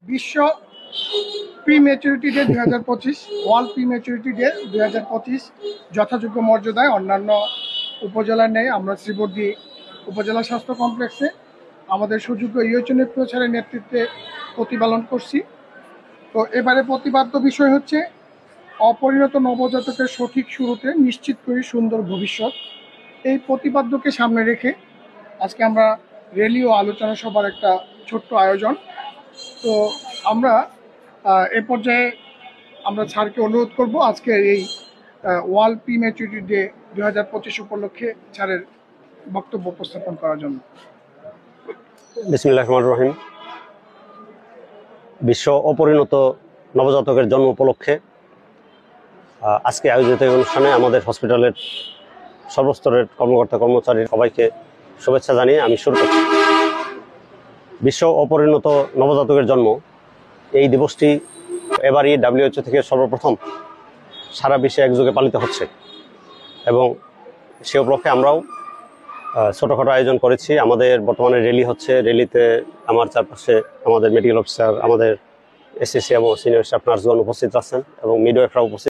বিশ্ব pre maturity day 2025, world pre maturity day 2025 যথাযোগ্য মর্যাদায় অন্যান্য উপজেলার নেই আমরা শ্রীবর্দী উপজেলা স্বাস্থ্য কমপ্লেক্সে আমাদের সুযোগ্য ইউচনের প্রচারের নেতৃত্বে প্রতিপালন করছি। তো এবারে প্রতিপাদ্য বিষয় হচ্ছে অপরিণত নবজাতকের সঠিক শুরুতে নিশ্চিত করি সুন্দর ভবিষ্যৎ। এই প্রতিপাদ্যকে সামনে রেখে আজকে আমরা র্যালি ও আলোচনা সভার একটা ছোট্ট আয়োজন। তো আমরা এ পর্যায়ে আমরা স্যারকে অনুরোধ করব আজকে এই ওয়ার্ল্ড প্রি ম্যাচুরিটি ডে 2025 উপলক্ষে স্যারের বক্তব্য উপস্থাপন করার জন্য। বিসমিল্লাহির রহমানির রহিম। বিশ্ব অপরিণত নবজাতকের জন্ম উপলক্ষে আজকে আয়োজিত এই অনুষ্ঠানে আমাদের হসপিটালের সর্বস্তরের কর্মকর্তা কর্মচারী সবাইকে শুভেচ্ছা জানিয়ে আমি শুরু করছি। বিশ্ব অপরিণত নবজাতকের জন্ম এই দিবসটি এবারই WHO থেকে সর্বপ্রথম সারা বিশ্বে একযোগে পালিত হচ্ছে এবং সে উপলক্ষে আমরাও ছোটোখাটো আয়োজন করেছি। আমাদের বর্তমানে র্যালি হচ্ছে, র্যালিতে আমার চারপাশে আমাদের মেডিকেল অফিসার, আমাদের এসএসসি এবং সিনিয়র স্টাফ নার্সগণ উপস্থিত আছেন এবং মিডওয়াইফরা উপস্থিত।